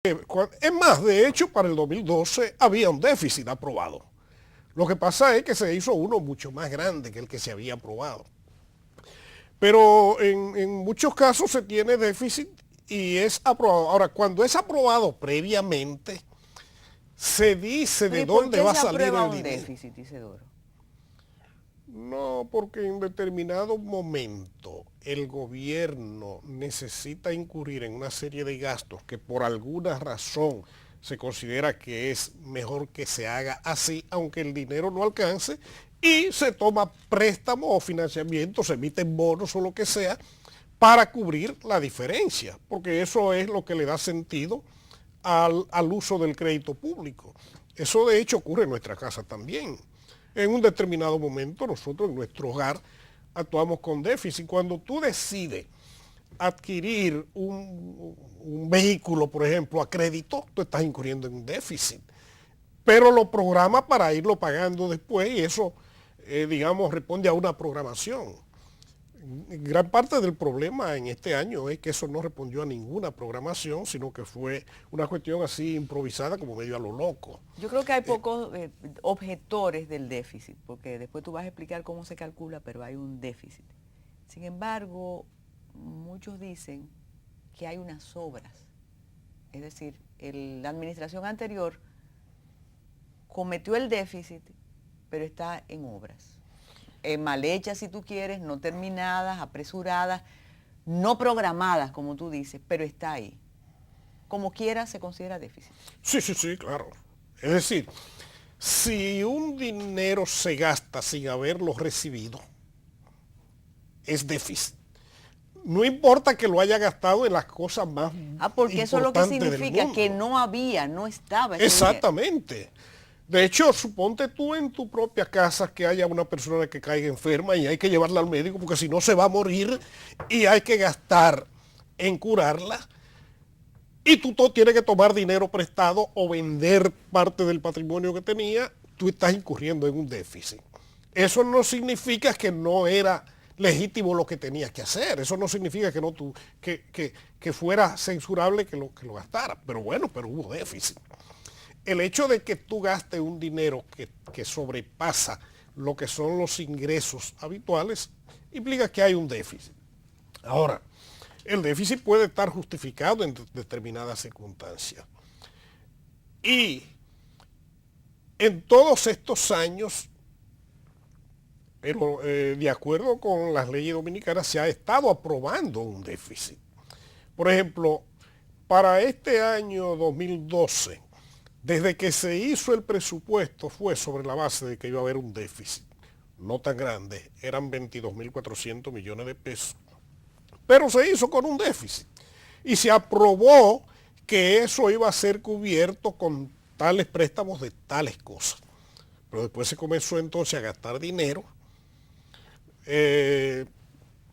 Es más, de hecho, para el 2012 había un déficit aprobado. Lo que pasa es que se hizo uno mucho más grande que el que se había aprobado. Pero en muchos casos se tiene déficit y es aprobado. Ahora, cuando es aprobado previamente, se dice Pero de ¿y por dónde qué va a se salir aprueba el un dinero. déficit, Isidoro? No, porque en determinado momento el gobierno necesita incurrir en una serie de gastos que por alguna razón se considera que es mejor que se haga así, aunque el dinero no alcance, y se toma préstamo o financiamiento, se emiten bonos o lo que sea, para cubrir la diferencia, porque eso es lo que le da sentido al uso del crédito público. Eso de hecho ocurre en nuestra casa también. En un determinado momento nosotros en nuestro hogar actuamos con déficit. Cuando tú decides adquirir un vehículo, por ejemplo, a crédito, tú estás incurriendo en un déficit. Pero lo programa para irlo pagando después y eso, digamos, responde a una programación. Gran parte del problema en este año es que eso no respondió a ninguna programación, sino que fue una cuestión así improvisada como medio a lo loco. Yo creo que hay pocos objetores del déficit, porque después tú vas a explicar cómo se calcula, pero hay un déficit. Sin embargo, muchos dicen que hay unas obras. Es decir, la administración anterior cometió el déficit, pero está en obras. Mal hechas, si tú quieres, no terminadas, apresuradas, no programadas, como tú dices, pero está ahí. Como quiera, se considera déficit. Sí, claro. Es decir, si un dinero se gasta sin haberlo recibido, es déficit. No importa que lo haya gastado en las cosas más Porque eso es lo que importantes del significa mundo. que no había, no estaba ese dinero. Exactamente. De hecho, suponte tú en tu propia casa que haya una persona que caiga enferma y hay que llevarla al médico porque si no se va a morir y hay que gastar en curarla. Y tú tienes que tomar dinero prestado o vender parte del patrimonio que tenía, tú estás incurriendo en un déficit. Eso no significa que no era legítimo lo que tenías que hacer. Eso no significa que, no que fuera censurable que lo gastara. Pero bueno, pero hubo déficit. El hecho de que tú gastes un dinero que sobrepasa lo que son los ingresos habituales implica que hay un déficit. Ahora, el déficit puede estar justificado en determinadas circunstancias. Y en todos estos años, pero de acuerdo con las leyes dominicanas, se ha estado aprobando un déficit. Por ejemplo, para este año 2012, desde que se hizo el presupuesto fue sobre la base de que iba a haber un déficit, no tan grande, eran 22.400 millones de pesos, pero se hizo con un déficit. Y se aprobó que eso iba a ser cubierto con tales préstamos de tales cosas. Pero después se comenzó entonces a gastar dinero.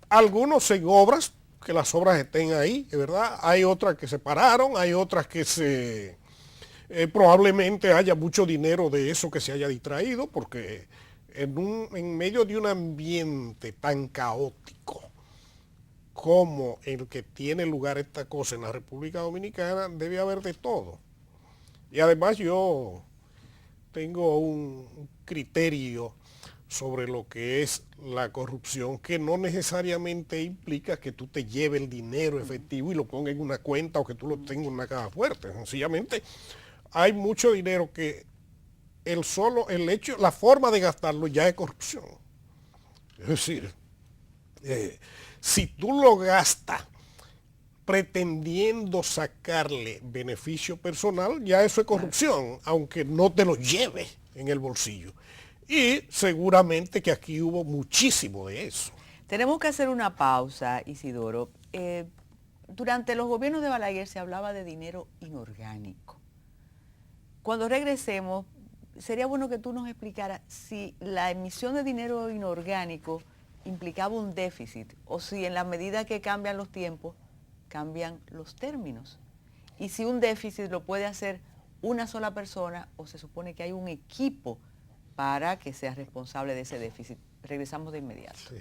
Algunos en obras, que las obras estén ahí, es verdad. Hay otras que se pararon, hay otras que se... probablemente haya mucho dinero de eso que se haya distraído, porque en medio de un ambiente tan caótico como el que tiene lugar esta cosa en la República Dominicana, debe haber de todo. Y además yo tengo un criterio sobre lo que es la corrupción, que no necesariamente implica que tú te lleves el dinero efectivo y lo pongas en una cuenta o que tú lo tengas en una caja fuerte. Sencillamente hay mucho dinero que el hecho, la forma de gastarlo ya es corrupción. Es decir, si tú lo gastas pretendiendo sacarle beneficio personal, ya eso es corrupción, aunque no te lo lleve en el bolsillo. Y seguramente que aquí hubo muchísimo de eso. Tenemos que hacer una pausa, Isidoro. Durante los gobiernos de Balaguer se hablaba de dinero inorgánico. Cuando regresemos, sería bueno que tú nos explicaras si la emisión de dinero inorgánico implicaba un déficit o si en la medida que cambian los tiempos, cambian los términos. Y si un déficit lo puede hacer una sola persona o se supone que hay un equipo para que sea responsable de ese déficit. Regresamos de inmediato. Sí.